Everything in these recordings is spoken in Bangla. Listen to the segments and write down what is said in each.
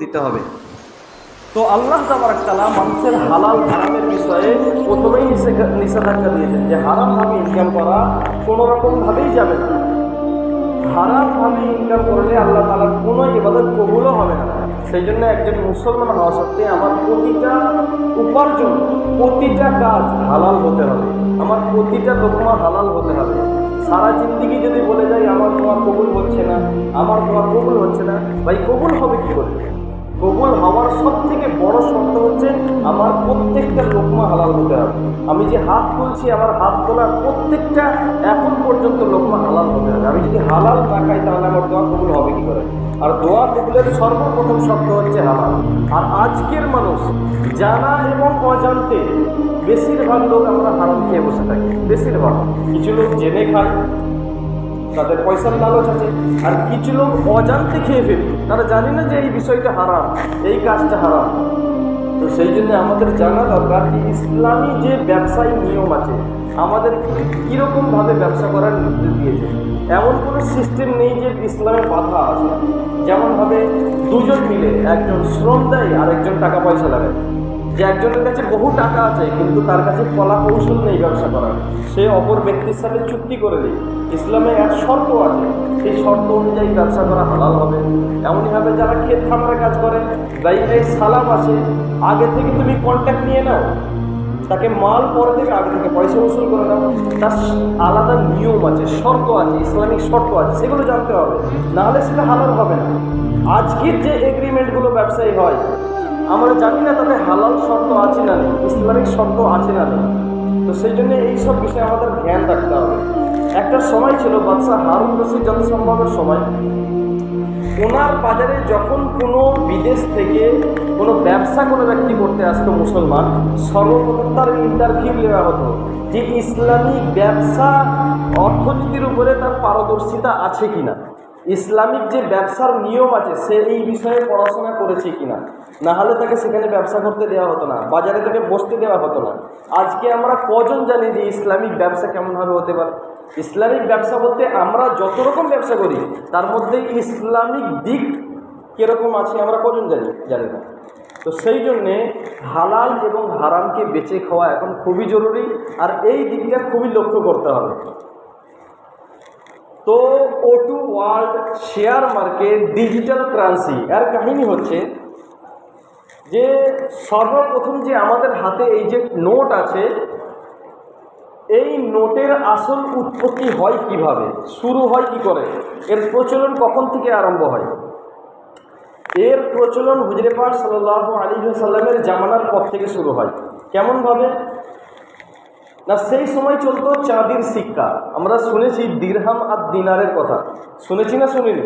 দিতে হবে। তো আল্লাহ তাবারক তাআলা মানুষের হালাল হারামের বিষয়ে প্রথমেই নিষেধাজ্ঞা দিয়েছেন যে হারামভাবে ইনকাম করা কোনো রকমভাবেই যাবে না। হারামভাবে ইনকাম করলে আল্লাহ তাআলার কোনো ইবাদত কবুলও হবে না। সেই জন্য একজন মুসলমান হওয়া সত্ত্বে আমার প্রতিটা উপার্জন, প্রতিটা কাজ হালাল হতে হবে, আমার প্রতিটা লোকমা হালাল হতে হবে। সারা জিন্দিগি যদি বলে যাই আমার দোয়া কবুল হচ্ছে না, আমার দোয়া কবুল হচ্ছে না, ভাই কবুল হবে কি করে? কবুল হওয়ার সব থেকে বড় শর্ত হচ্ছে আমার প্রত্যেকটা লোকমা হালাল হতে হবে। আমি যে হাত তুলছি, আমার হাত তোলার প্রত্যেকটা এখন পর্যন্ত লোকমা হালাল হতে হবে। আমি যদি হালাল না খাই তাহলে আমার দোয়া কবুল হবে কি করে? আর দোয়া কবুলের সর্বপ্রথম শর্ত হচ্ছে হালাল। আর আজকের মানুষ জানা এবং অজান্তে বেশিরভাগ লোক আমরা হারাম খেয়ে বসে থাকি। বেশিরভাগ, কিছু লোক জেনে খায়, তাদের পয়সার লালচ আছে, আর কিছু লোক অজান্তে খেয়ে ফেলি, তারা জানি না যে এই বিষয়টা হারাম, এই কাজটা হারাম। তো সেই জন্য আমাদের জানা দরকার যে ইসলামী যে ব্যবসায়ী নিয়ম আছে আমাদের কীরকমভাবে ব্যবসা করার নির্দেশ দিয়েছে। এমন কোনো সিস্টেম নেই যে ইসলামে বাধা আছে। যেমনভাবে দুজন মিলে একজন শ্রম দেয় আর একজন টাকা পয়সা লাগায়, যে একজনের কাছে বহু টাকা আছে কিন্তু তার কাছে কলা কৌশল নেই ব্যবসা করার, সে অপর ব্যক্তির সাথে চুক্তি করে দেয়। ইসলামে এক শর্ত আছে, সেই শর্ত অনুযায়ী ব্যবসা করা হালাল হবে। এমনইভাবে যারা ক্ষেত খামারে কাজ করে, এই সালাম আছে, আগে থেকে তুমি কন্ট্যাক্ট নিয়ে নাও, তাকে মাল পরে থেকে আগে থেকে পয়সা উসুল করে নাও। তার আলাদা নিয়ম আছে, শর্ত আছে, ইসলামিক শর্ত আছে, সেগুলো জানতে হবে, নাহলে সেটা হালাল হবে না। আজকের যে এগ্রিমেন্টগুলো ব্যবসায়ী হয় আমরা জানি না তাতে হালাল শর্ত আছে না নেই, ইসলামিক শর্ত আছে না নেই। তো সেই জন্য এইসব বিষয়ে আমাদের ধ্যান রাখতে হবে। একটা সময় ছিল বাদশাহ হারুন রশিদ যত সম্ভবের সময়, ওনার বাজারে যখন কোনো বিদেশ থেকে কোনো ব্যবসা কোনো ব্যক্তি করতে আসতো মুসলমান, সর্বপ্রথম তার ইন্টারভিউ নেওয়া হতো যে ইসলামিক ব্যবসা অর্থনীতির উপরে তার পারদর্শিতা আছে কিনা, ইসলামিক যে ব্যবসার নিয়ম আছে সে এই বিষয়ে পড়াশোনা করেছে কিনা, না হলে তাকে সেখানে ব্যবসা করতে দেওয়া হতো না, বাজারে তাকে বসতে দেওয়া হতো না। আজকে আমরা কজন জানি যে ইসলামিক ব্যবসা কেমনভাবে হতে পারে? ইসলামিক ব্যবসা বলতে আমরা যত রকম ব্যবসা করি তার মধ্যে ইসলামিক দিক কীরকম আছে আমরা কজন জানি না। তো সেই জন্যে হালাল এবং হারামকে বেঁচে খাওয়া এখন খুবই জরুরি, আর এই দিকটা খুবই লক্ষ্য করতে হবে। তো O2 world share market digital currency এর কাহিনী হচ্ছে যে সর্বপ্রথম যে আমাদের হাতে এই যে নোট আছে, এই নোটের আসল উৎপত্তি হয় কিভাবে, শুরু হয় কি করে, এর প্রচলন কখন থেকে আরম্ভ হয়? এর প্রচলন হুজুরে পাক সাল্লাল্লাহু আলাইহি ওয়াসাল্লামের জামানার পর থেকে শুরু হয়। কেমনভাবে না, সেই সময় চলতো চাঁদির সিক্কা। আমরা শুনেছি দিরহাম আর দিনারের কথা, শুনেছি না শুনিনি?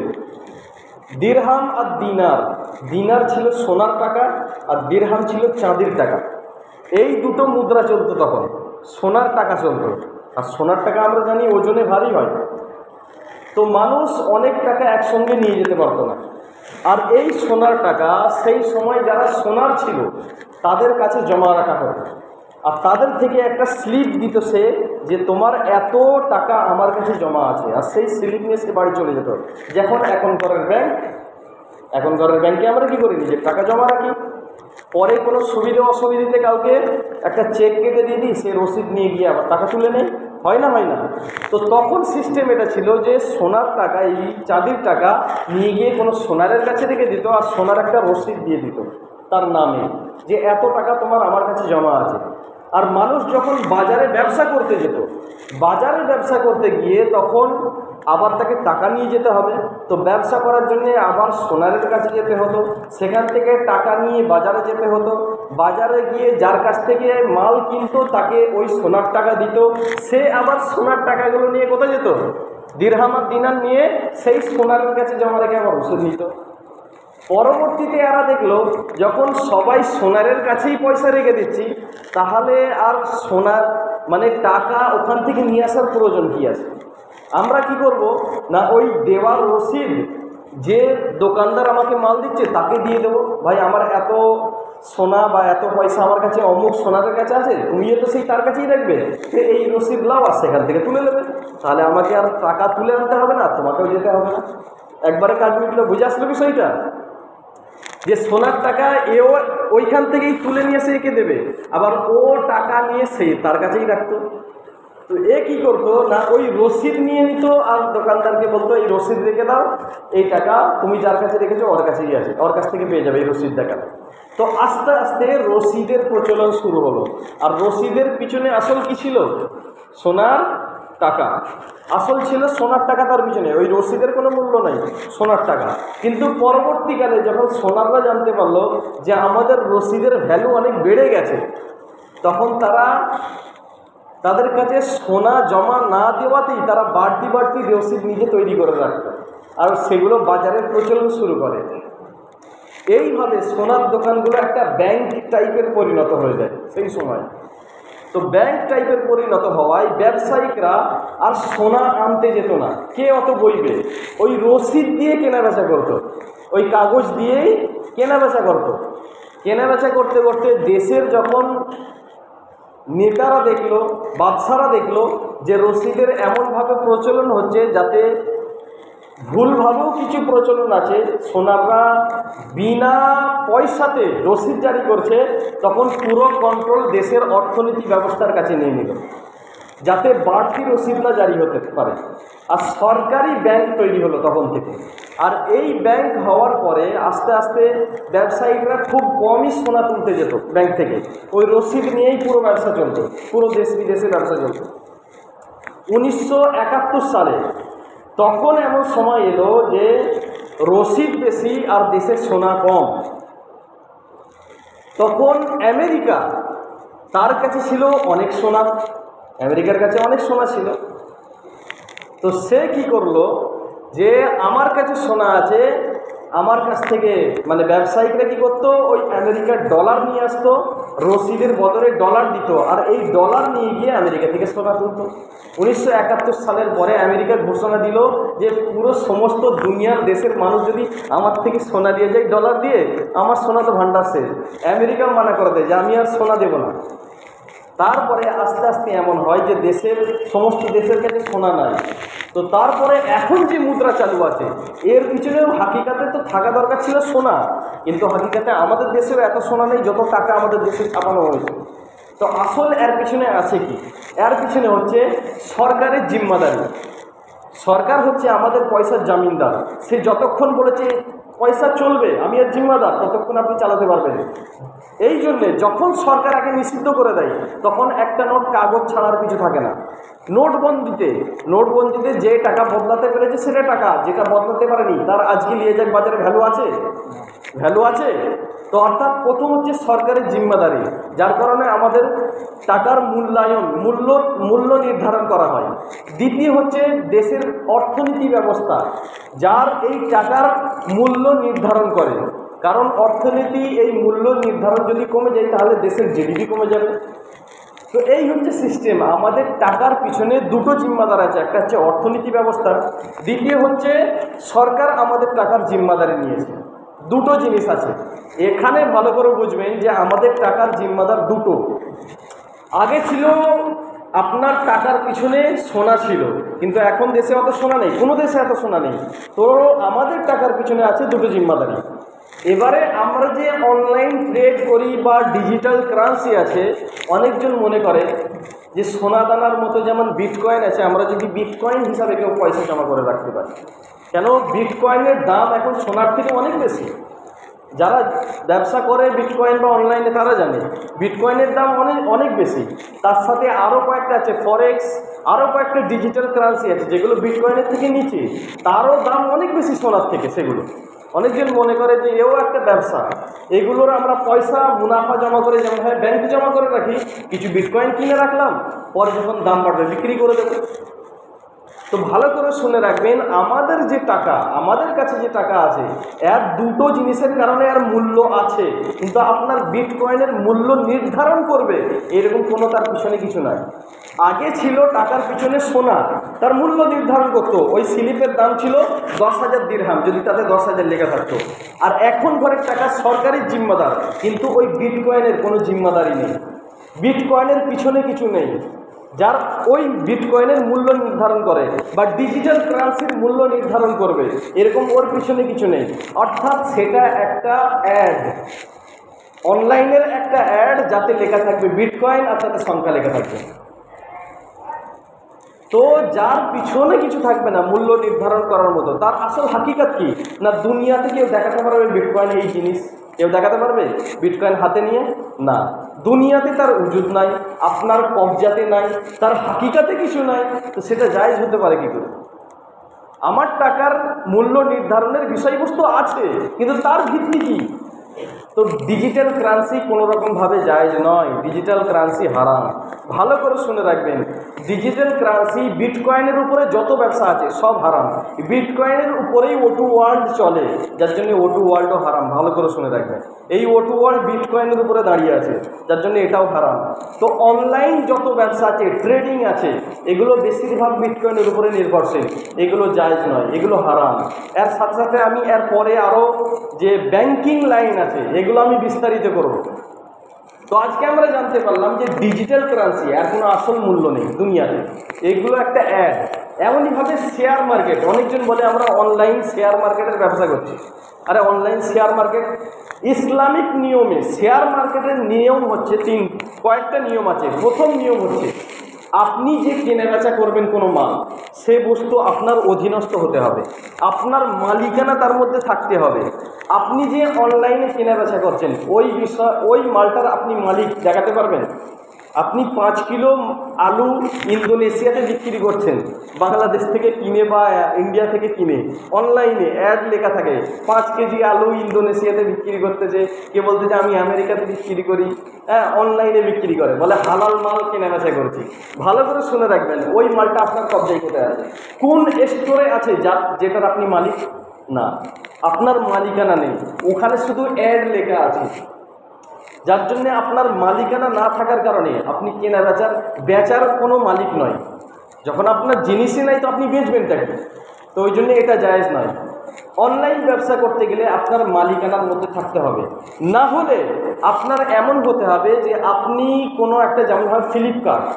দিরহাম আর দিনার, দিনার ছিল সোনার টাকা আর দিরহাম ছিল চাঁদির টাকা। এই দুটো মুদ্রা চলতো তখন, সোনার টাকা চলতো। আর সোনার টাকা আমরা জানি ওজনে ভারী হয়, তো মানুষ অনেক টাকা একসঙ্গে নিয়ে যেতে পারতো না। আর এই সোনার টাকা সেই সময় যারা সোনার ছিল তাদের কাছে জমা রাখা হতো, আর তাদের থেকে একটা স্লিপ দিত সে যে তোমার এত টাকা আমার কাছে জমা আছে, আর সেই স্লিপ নিয়ে সে বাড়ি চলে যেত। যখন এখনকার ব্যাংকে আমরা কী করি, নিজের টাকা জমা রাখি, পরে কোনো সুবিধা অসুবিধাতে কাউকে একটা চেক কেটে দিয়ে দিই, সে রসিদ নিয়ে গিয়ে আবার টাকা তুলে নেয়, হয় না? তো তখন সিস্টেম এটা ছিল যে সোনার টাকা, এই চাঁদির টাকা নিয়ে গিয়ে কোনো সোনারের কাছে রেখে দিত, আর সোনার একটা রসিদ দিয়ে দিত তার নামে যে এত টাকা তোমার আমার কাছে জমা আছে। আর মানুষ যখন বাজারে ব্যবসা করতে যেত, বাজারে ব্যবসা করতে গিয়ে তখন আবার তাকে টাকা নিয়ে যেতে হবে, তো ব্যবসা করার জন্য আবার সোনারের কাছে যেতে হতো, সেখান থেকে টাকা নিয়ে বাজারে যেতে হতো, বাজারে গিয়ে যার কাছ থেকে মাল কিনতো তাকে ওই সোনার টাকা দিত, সে আবার সোনার টাকাগুলো নিয়ে কোথায় যেত, দিরহাম আর দিনার নিয়ে সেই সোনারের কাছে জমা রেখে আবার ওষুধ নিত। পরবর্তীতে এরা দেখলো যখন সবাই সোনারের কাছেই পয়সা রেখে দিচ্ছি, তাহলে আর সোনার মানে টাকা ওখান থেকে নিয়ে আসার প্রয়োজন কী আছে? আমরা কি করব না, ওই দেওয়ার রসিদ যে দোকানদার আমাকে মাল দিচ্ছে তাকে দিয়ে দেবো, ভাই আমার এত সোনা বা এত পয়সা আমার কাছে অমুক সোনারের কাছে আছে, তুমিও তো সেই তার কাছেই রাখবে, সে এই রসিদ লাও আর সেখান থেকে তুলে নেবে, তাহলে আমাকে আর টাকা তুলে আনতে হবে না, তোমাকেও যেতে হবে না, একবারে কাজ মিটলো। বুঝে আসলো বিষয়টা? যে সোনার টাকা এও ওইখান থেকেই তুলে নিয়ে এসে একে দেবে, আবার ও টাকা নিয়ে সে তার কাছেই রাখতো। তো এ কী করতো না, ওই রসিদ নিয়ে নিত আর দোকানদারকে বলতো এই রসিদ রেখে দাও, এই টাকা তুমি যার কাছে রেখেছো ওর কাছেই আছে, ওর কাছ থেকে পেয়ে যাবে এই রসিদ টাকা। তো আস্তে আস্তে রসিদের প্রচলন শুরু হলো। আর রসিদের পিছনে আসল কি ছিল? সোনার টাকা। আসল ছিল সোনার টাকা, তার পিছনে ওই রসিদের কোনো মূল্য নেই, সোনার টাকা। কিন্তু পরবর্তীকালে যখন সোনাররা জানতে পারলো যে আমাদের রসিদের ভ্যালু অনেক বেড়ে গেছে, তখন তাদের কাছে সোনা জমা না দেওয়াতেই তারা বাড়তি বাড়তি রসিদ নিজে তৈরি করে রাখত, আর সেগুলো বাজারের প্রচলন শুরু করে। এইভাবে সোনার দোকানগুলো একটা ব্যাংক টাইপের পরিণত হয়ে যায় সেই সময়। তো ব্যাংক টাইপের পরিণত হওয়ায় ব্যবসায়িকরা আর সোনা আনতে যেত না, কে অত বইবে, ওই রসিদ দিয়ে কেনাবেচা করতো, ওই কাগজ দিয়েই কেনাবেচা করতো। কেনাবেচা করতে করতে দেশের যখন নেতারা দেখলো, বাদশারা দেখলো যে রসিদের এমনভাবে প্রচলন হচ্ছে যাতে ভুলভাবেও কিছু প্রচলন আছে, সোনাররা বিনা পয়সাতে রসিদ জারি করছে, তখন পুরো কন্ট্রোল দেশের অর্থনীতি ব্যবস্থার কাছে নিয়ে নিল, যাতে বাড়তি রসিদ না জারি হতে পারে। আর সরকারি ব্যাংক তৈরি হলো তখন থেকে। আর এই ব্যাংক হওয়ার পরে আস্তে আস্তে ব্যবসায়িকরা খুব কমই সোনা তুলতে যেত ব্যাংক থেকে, ওই রসিদ নিয়েই পুরো ব্যবসা চলত, পুরো দেশ বিদেশে ব্যবসা চলত। 1971 সালে তখন এমন সময় এলো যে রসিদ বেশি আর দেশের সোনা কম। তখন আমেরিকা, তার কাছে ছিল অনেক সোনা, আমেরিকার কাছে অনেক সোনা ছিল। তো সে কি করলো যে আমার কাছে সোনা আছে, আমার কাছ থেকে মানে ব্যবসায়িকরা কী করতো, ওই আমেরিকার ডলার নিয়ে আসতো, রসিদের বদলে ডলার দিত, আর এই ডলার নিয়ে গিয়ে আমেরিকা থেকে সোনা তুলতো। 1971 সালের পরে আমেরিকা ঘোষণা দিল যে পুরো সমস্ত দুনিয়ার দেশের মানুষ যদি আমার থেকে সোনা দিয়ে যায় ডলার দিয়ে, আমার সোনা তো ভান্ডার শেষ। আমেরিকা মানা করে দেয় যে আমি আর সোনা দেব না। তারপরে আস্তে আস্তে এমন হয় যে সমস্ত দেশের কাছে সোনা নাই। তো তারপরে এখন যে মুদ্রা চালু আছে এর পিছনেও হাকিকাতে তো থাকা দরকার ছিল সোনা, কিন্তু হাকিকাতে আমাদের দেশেও এত সোনা নেই যত টাকা আমাদের দেশে ছাপানো হয়েছে। তো আসল এর পিছনে আছে কি? এর পিছনে হচ্ছে সরকারের জিম্মাদারি। সরকার হচ্ছে আমাদের পয়সার জামিনদার, সে যতক্ষণ বলেছে পয়সা চলবে আমি আর জিম্মাদার, ততক্ষণ আপনি চালাতে পারবেন। এই জন্যে যখন সরকার আগে নিষিদ্ধ করে দেয় তখন একটা নোট কাগজ ছাড়ার কিছু থাকে না। নোটবন্দিতে যে টাকা বদলাতে পেরেছে সেটা টাকা, যেটা বদলাতে পারেনি তার আজকে নিয়ে যাক বাজারে ভ্যালু আছে। তো অর্থাৎ প্রথম হচ্ছে সরকারের জিম্মাদারি, যার কারণে আমাদের টাকার মূল্য নির্ধারণ করা হয়। দ্বিতীয় হচ্ছে দেশের অর্থনীতি ব্যবস্থা, যার এই টাকার মূল্য নির্ধারণ করে, কারণ অর্থনীতি এই মূল্য নির্ধারণ যদি কমে যায় তাহলে দেশের জিডিপি কমে যাবে। তো এই হচ্ছে সিস্টেম। আমাদের টাকার পিছনে দুটো জিম্মাদার আছে, একটা হচ্ছে অর্থনীতি ব্যবস্থা, দ্বিতীয় হচ্ছে সরকার আমাদের টাকার জিম্মাদারি নিয়েছে। দুটো জিনিস আছে এখানে, ভালো করে বুঝবেন যে আমাদের টাকার জিম্মাদার দুটো। আগে ছিল আপনার টাকার পিছনে সোনা ছিল, কিন্তু এখন দেশে অত সোনা নেই, কোনো দেশে এত সোনা নেই। তো আমাদের টাকার পিছনে আছে দুটো জিম্মাদারি। এবারে আমরা যে অনলাইন ট্রেড করি বা ডিজিটাল কারেন্সি আছে, অনেকজন মনে করে যে সোনা দানার মতো যেমন বিটকয়েন আছে, আমরা যদি বিটকয়েন হিসাবে কেউ পয়সা জমা করে রাখতে পারি। কেন? বিটকয়েনের দাম এখন সোনার থেকে অনেক বেশি। যারা ব্যবসা করে বিটকয়েন বা অনলাইনে তারা জানে বিটকয়েনের দাম অনেক বেশি। তার সাথে আরও কয়েকটা আছে ফরেক্স, আরও কয়েকটা ডিজিটাল কারেন্সি আছে যেগুলো বিটকয়েনের থেকে নিচে, তারও দাম অনেক বেশি সোনার থেকে। সেগুলো অনেকজন মনে করে যে এও একটা ব্যবসা, এগুলোর আমরা পয়সা মুনাফা জমা করে, যেমন হয় ব্যাংকে জমা করে রাখি, কিছু বিটকয়েন কিনে রাখলাম, পরে যখন দাম বাড়বে বিক্রি করে দেবো। তো ভালো করে শুনে রাখবেন, আমাদের কাছে যে টাকা আছে এর দুটো জিনিসের কারণে এর মূল্য আছে, কিন্তু আপনার বিটকয়েনের মূল্য নির্ধারণ করবে এরকম কোনো তার পিছনে কিছু নাই। আগে ছিল টাকার পিছনে সোনা, তার মূল্য নির্ধারণ করতো, ওই স্লিপের দাম ছিল 10,000 দিরহাম, যদি তাতে 10,000 লেখা থাকতো। আর এখন ঘরের টাকা সরকারি জিম্মাদার, কিন্তু ওই বিটকয়েনের কোনো জিম্মাদারি নেই, বিটকয়েনের পিছনে কিছু নেই। যার ওই বিটকয়েনের মূল্য নির্ধারণ করে বা ডিজিটাল কারেন্সির মূল্য নির্ধারণ করবে, এরকম ওর পিছনে কিছু নেই। অর্থাৎ সেটা একটা অ্যাড, অনলাইনের একটা অ্যাড, যাতে লেখা থাকবে বিটকয়েন আর তাতে সংখ্যা লেখা থাকবে। তো যার পিছনে কিছু থাকবে না মূল্য নির্ধারণ করার মতো, তার আসল হাকিকত কি না, দুনিয়াতে কেউ দেখাতে পারবে বিটকয়েন এই জিনিস? কেউ দেখাতে পারবে বিটকয়েন হাতে নিয়ে? না, দুনিয়াতে তার উজুদ নাই, আপনার কবজাতে নাই, তার হাকিকাতে কিছু নাই, তো সেটা জায়েজ হতে পারে কি করে? আমার টাকার মূল্য নির্ধারণের বিষয়বস্তু আছে, কিন্তু তার ভিত্তি কি? তো ডিজিটাল কারেন্সি কোনো রকমভাবে জায়েজ নয়, ডিজিটাল কারেন্সি হারাম। ভালো করে শুনে রাখবেন, ডিজিটাল কারেন্সি বিটকয়েনের উপরে যত ব্যবসা আছে সব হারাম। বিটকয়েনের উপরেই O2 ওয়ার্ল্ড চলে, যার জন্য O2 ওয়ার্ল্ডও হারাম। ভালো করে শুনে রাখবেন, এই O2 ওয়ার্ল্ড বিটকয়েনের উপরে দাঁড়িয়ে আছে, যার জন্য এটাও হারাম। তো অনলাইন যত ব্যবসা আছে, ট্রেডিং আছে, এগুলো বেশিরভাগ বিটকয়েনের উপরে নির্ভরশীল, এগুলো জায়েজ নয়, এগুলো হারাম। এর সাথে সাথে আমি এর পরে আরও যে ব্যাংকিং লাইন আছে এগুলো আমি বিস্তারিত করব। তো আজকে আমরা জানতে পারলাম যে ডিজিটাল কারেন্সি আর কোনো আসল মূল্য নেই দুনিয়াতে, এগুলো একটা অ্যাড। এমনইভাবে শেয়ার মার্কেট, অনেকজন বলে আমরা অনলাইন শেয়ার মার্কেটের ব্যবসা করছি। আরে অনলাইন শেয়ার মার্কেট ইসলামিক নিয়মে, শেয়ার মার্কেটের নিয়ম হচ্ছে কয়েকটা নিয়ম আছে। প্রথম নিয়ম হচ্ছে আপনি যে কেনাবেচা করবেন কোনো মাল, সে বস্তু আপনার অধীনস্থ হতে হবে, আপনার মালিকানা তার মধ্যে থাকতে হবে। আপনি যে অনলাইনে কেনাবেচা করছেন ওই মালটার আপনি মালিক দেখাতে পারবেন? আপনি 5 কিলো আলু ইন্দোনেশিয়াতে বিক্রি করছেন, বাংলাদেশ থেকে কিনে বা ইন্ডিয়া থেকে কিনে, অনলাইনে অ্যাড লেখা থাকে 5 কেজি আলু ইন্দোনেশিয়াতে বিক্রি করতেছে, কে বলতে যে আমি আমেরিকাতে বিক্রি করি, হ্যাঁ অনলাইনে বিক্রি করে, বলে হালাল মাল কেনাবেচা করছি। ভালো করে শুনে রাখবেন, ওই মালটা আপনার কবজায় কোথায় আছে? কোন স্টোরে আছে যেটার আপনি মালিক না, আপনার মালিকানা নেই, ওখানে শুধু অ্যাড লেখা আছে। যার জন্য আপনার মালিকানা না থাকার কারণে আপনি কেনা বেচার কোনো মালিক নয়। যখন আপনার জিনিসই নাই তো আপনি বেচবেনটা কি? তো ওই জন্য এটা জায়েজ নয়। অনলাইন ব্যবসা করতে গেলে আপনার মালিকানার মধ্যে থাকতে হবে, না হলে আপনার এমন হতে হবে যে আপনি কোনো একটা, যেমন হয় ফ্লিপকার্ট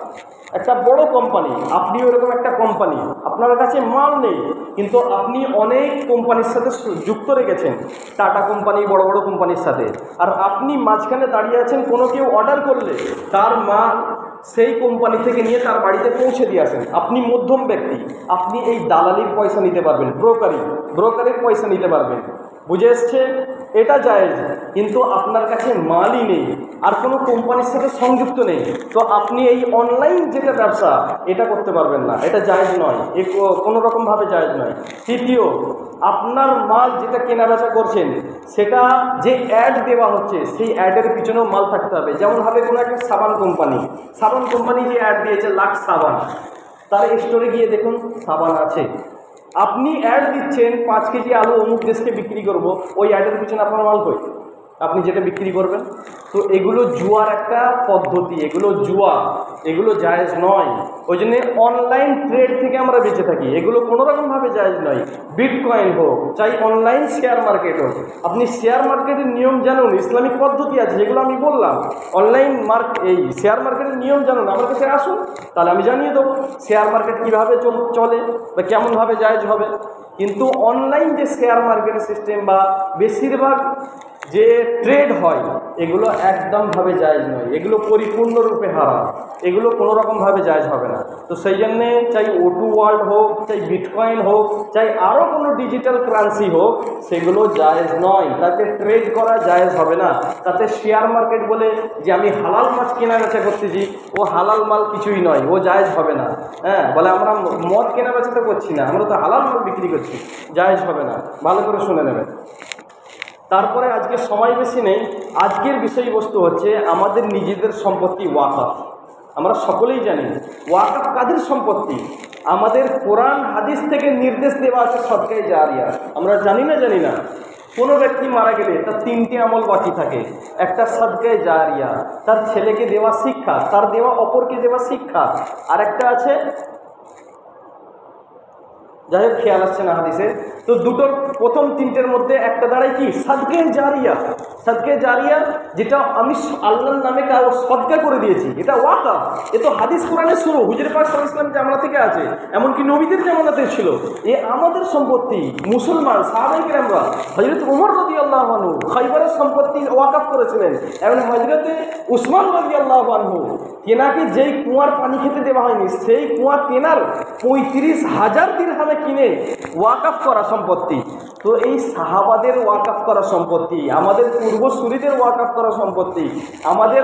একটা বড় কোম্পানি, আপনি ওরকম একটা কোম্পানি, আপনার কাছে মাল নেই, কিন্তু আপনি অনেক কোম্পানির সাথে যুক্ত রেখেছেন, টাটা কোম্পানি, বড় বড় কোম্পানির সাথে, আর আপনি মাঝখানে দাঁড়িয়ে আছেন, কোনো কেউ অর্ডার করলে তার মাল সেই কোম্পানি থেকে নিয়ে তার বাড়িতে পৌঁছে দিয়ে আসেন। আপনি মধ্যম ব্যক্তি, আপনি এই দালালির পয়সা নিতে পারবেন, ব্রোকারের পয়সা নিতে পারবেন। বুঝে এসছে? এটা জায়েজ, কিন্তু আপনার কাছে মালই নেই আর কোনো কোম্পানির সাথে সংযুক্ত নেই, তো আপনি এই অনলাইন যেটা ব্যবসা এটা করতে পারবেন না, এটা জায়েজ নয়, কোনো রকমভাবে জায়েজ নয়। তৃতীয়, আপনার মাল যেটা কেনাবেচা করছেন সেটা যে অ্যাড দেওয়া হচ্ছে সেই অ্যাডের পিছনেও মাল থাকতে হবে। যেমন হবে কোনো একটা সাবান কোম্পানি যে অ্যাড দিয়েছে লাক্স সাবান, তার স্টোরে গিয়ে দেখুন সাবান আছে। আপনি অ্যাড দিচ্ছেন 5 কেজি আলু অমুক দেশকে বিক্রি করব, ওই অ্যাডের পিছনে আপনার মাল কই? আপনি যেটা বিক্রি করবেন। তো এগুলো জুয়ার একটা পদ্ধতি, এগুলো জুয়া, এগুলো জায়েজ নয়। ওই জন্য অনলাইন ট্রেড থেকে আমরা বেঁচে থাকি, এগুলো কোনো রকমভাবে জায়েজ নয়। বিটকয়েন হোক, চাই অনলাইন শেয়ার মার্কেট হোক, আপনি শেয়ার মার্কেটের নিয়ম জানুন, ইসলামিক পদ্ধতি আছে যেগুলো আমি বললাম। এই শেয়ার মার্কেটের নিয়ম জানুন, আমার কাছে আসুন, তাহলে আমি জানিয়ে দেবো শেয়ার মার্কেট কীভাবে চলে বা কেমনভাবে জায়েজ হবে। কিন্তু অনলাইন যে শেয়ার মার্কেটের সিস্টেম বা বেশিরভাগ যে ট্রেড হয় এগুলো একদমভাবে জায়েজ নয়, এগুলো পরিপূর্ণরূপে হারাম, এগুলো কোনো রকমভাবে জায়েজ হবে না। তো সেই জন্যে চাই O2 ওয়ার্ল্ড হোক, চাই বিটকয়েন হোক, চাই আরও কোনো ডিজিটাল কারেন্সি হোক, সেগুলো জায়েজ নয়, তাতে ট্রেড করা জায়েজ হবে না। তাতে শেয়ার মার্কেট বলে যে আমি হালাল মাছ কেনাবেচা করতেছি, ও হালাল মাল কিছুই নয়, ও জায়েজ হবে না। হ্যাঁ, বলে আমরা মদ কেনাবেচা তো করছি না, আমরা তো হালাল মাল বিক্রি করছি, জায়েজ হবে না। ভালো করে শুনে নেবেন। তারপরে আজকে সময় বেশি নেই, আজকের বিষয়বস্তু হচ্ছে আমাদের নিজেদের সম্পত্তি ওয়াকফ। আমরা সকলেই জানি ওয়াকফ কাদের সম্পত্তি। আমাদের কোরআন হাদিস থেকে নির্দেশ দেওয়া আছে সদকায়ে জারিয়া। আমরা জানি না কোনো ব্যক্তি মারা গেলে তার 3টি আমল বাকি থাকে। একটা সদকায়ে জারিয়া, তার ছেলেকে দেওয়া শিক্ষা, তার দেওয়া অপরকে দেওয়া শিক্ষা, আর একটা আছে, যাই হোক খেয়াল আসছে না হাদিসে, তো দুটোর প্রথম তিনটের মধ্যে একটা দাঁড়ায় কি সাদকে জারিয়া। সাদকে জারিয়া যেটা আমি আল্লাহর নামে কারো সদকা করে দিয়েছি, এটা ওয়াকাফ। এ তো হাদিস কোরআনে শুরু, হুজুর পাক সাল্লাল্লাহু আলাইহি ওয়াসাল্লাম জামানা থেকে আছে, এমনকি নবীদের জামানাতে ছিল। এ আমাদের সম্পত্তি, মুসলমান সাহাবায়ে কেরামরা, হযরত ওমর রাদিয়াল্লাহু আনহু খাইবারের সম্পত্তি ওয়াকাফ করেছিলেন, এবং হযরত উসমান রাদিয়াল্লাহু আনহু কেনাকে যেই কুয়ার পানি খেতে দেওয়া হয়নি, সেই কুয়া কেনার 35,000 দিরহামে কিনে ওয়াকাফ করা সম্পত্তি। তো এই সাহাবাদের ওয়াকাফ করা সম্পত্তি, আমাদের পূর্বসূরীদের ওয়াকাফ করা সম্পত্তি, আমাদের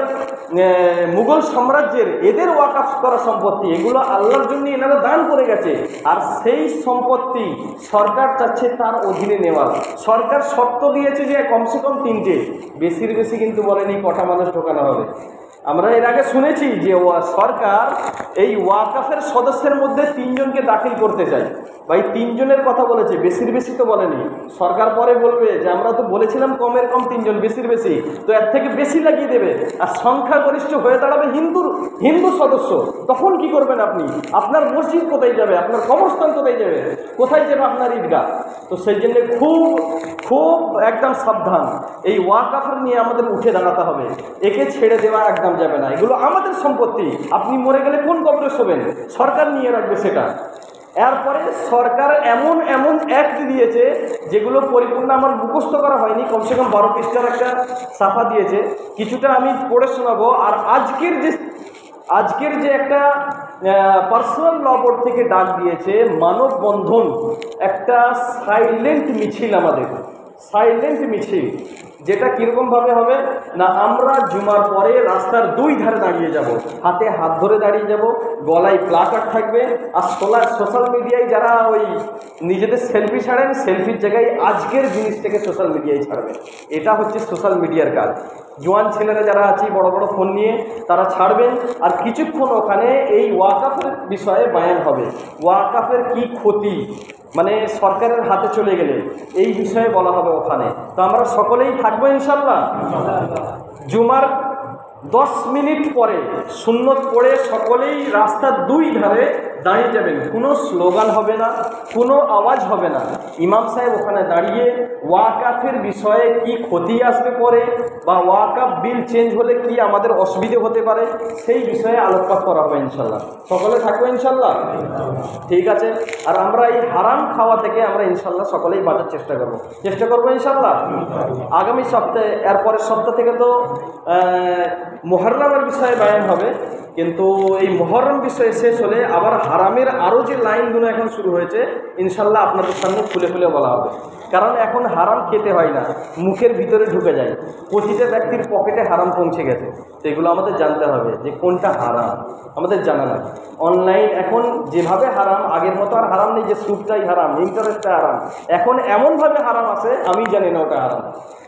মুঘল সাম্রাজ্যের এদের ওয়াকাফ করা সম্পত্তি, এগুলো আল্লাহর জন্য এনারা দান করে গেছে। আর সেই সম্পত্তি সরকার চাচ্ছে তার অধীনে নেওয়া। সরকার শর্ত দিয়েছে যে কমসে কম 3টে, বেশির বেশি কিন্তু বলেনি কটা মানুষ ঢোকানো হবে। আমরা এর আগে শুনেছি যে সরকার এই ওয়াকাফের সদস্যের মধ্যে 3 জনকে দাখিল করতে চায়। ভাই 3 জনের কথা বলেছে, বেশির বেশি তো বলেনি। সরকার পরে বলবে যে আমরা তো বলেছিলাম কমের কম 3 জন, বেশির বেশি, তো এর থেকে বেশি লাগিয়ে দেবে। আর সংখ্যাগরিষ্ঠ হয়ে দাঁড়াবে হিন্দু সদস্য। তখন কি করবেন আপনি? আপনার মসজিদ কোথায় যাবে? আপনার কবরস্থান কোথায় যাবে? কোথায় যাবে আপনার ঈদগাহ? তো সেই জন্য খুব একদম সাবধান। এই ওয়াকাফের নিয়ে আমাদের উঠে দাঁড়াতে হবে। একে ছেড়ে দেওয়া একদম যাবে না। এগুলো আমাদের সম্পত্তি। আপনি মরে গেলে কোন কবরে শোবেন? সরকার নিয়ে রাখবে সেটা। এরপরে সরকার এমন অ্যাক্ট দিয়েছে যেগুলো পরিপূর্ণ আমার মুখস্থ করা হয়নি, কমসে কম 12 পৃষ্ঠার একটা ছাপা দিয়েছে। কিছুটা আমি পড়ে শোনাবো। আর আজকের যে একটা পার্সোনাল ল বোর্ড থেকে ডাক দিয়েছে মানববন্ধন, একটা সাইলেন্ট মিছিল, আমাদের সাইলেন্ট মিছিল, যেটা কীরকমভাবে হবে না, আমরা জুমার পরে রাস্তার 2 ধারে দাঁড়িয়ে যাব, হাতে হাত ধরে দাঁড়িয়ে যাব, গলায় প্লাকার্ড থাকবে। আর সোশ্যাল মিডিয়ায় যারা ওই নিজেদের সেলফি ছাড়েন, সেলফির জায়গায় আজকের জিনিসটাকে সোশ্যাল মিডিয়ায় ছাড়বে। এটা হচ্ছে সোশ্যাল মিডিয়ার কাজ। জোয়ান ছেলেরা যারা আছে বড় বড় ফোন নিয়ে, তারা ছাড়বেন। আর কিছুক্ষণ ওখানে এই ওয়াকাফের বিষয়ে বয়ান হবে। ওয়াকাফের কি ক্ষতি, মানে সরকারের হাতে চলে গেলে এই বিষয়ে বলা হবে ওখানে। তো আমরা সকলেই থাকবো ইনশাল্লাহ। জুমার 10 মিনিট পরে সুন্নত পড়ে সকলেই রাস্তার 2 ধারে দাঁড়িয়ে যাবেন। কোনো স্লোগান হবে না, কোনো আওয়াজ হবে না। ইমাম সাহেব ওখানে দাঁড়িয়ে ওয়াকাফের বিষয়ে কি ক্ষতি আসবে পরে, বা ওয়াকাফ বিল চেঞ্জ হলে কি আমাদের অসুবিধে হতে পারে, সেই বিষয়ে আলোকপাত করা হবে ইনশাল্লাহ। সকলে থাকবে ইনশাল্লাহ, ঠিক আছে। আর আমরা এই হারাম খাওয়া থেকে আমরা ইনশাল্লাহ সকলেই বাঁচার চেষ্টা করবো ইনশাল্লাহ। আগামী সপ্তাহে, এরপরের সপ্তাহ থেকে তো মুহররমের বিষয়ে বয়ান হবে, কিন্তু এই মুহররম বিষয়ে শেষ হলে আবার হারামের আরও যে লাইনগুলো এখন শুরু হয়েছে ইনশাল্লাহ আপনাদের সামনে খুলে বলা হবে। কারণ এখন হারাম খেতে হয় না, মুখের ভিতরে ঢুকে যায়। প্রতিটা ব্যক্তির পকেটে হারাম পৌঁছে গেছে। তো এগুলো আমাদের জানতে হবে যে কোনটা হারাম, আমাদের জানা না। অনলাইন এখন যেভাবে হারাম, আগের মতো আর হারাম নেই যে সুদটাই হারাম, ইন্টারেস্টটা হারাম। এখন এমনভাবে হারাম আছে আমি জানি না ওটা হারাম।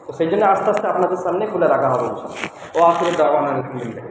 তো সেই জন্য আস্তে আস্তে আপনাদের সামনে খুলে রাখা হবে ইনশাআল্লাহ। ও আখির দাওয়ানা আলহামদুলিল্লাহ।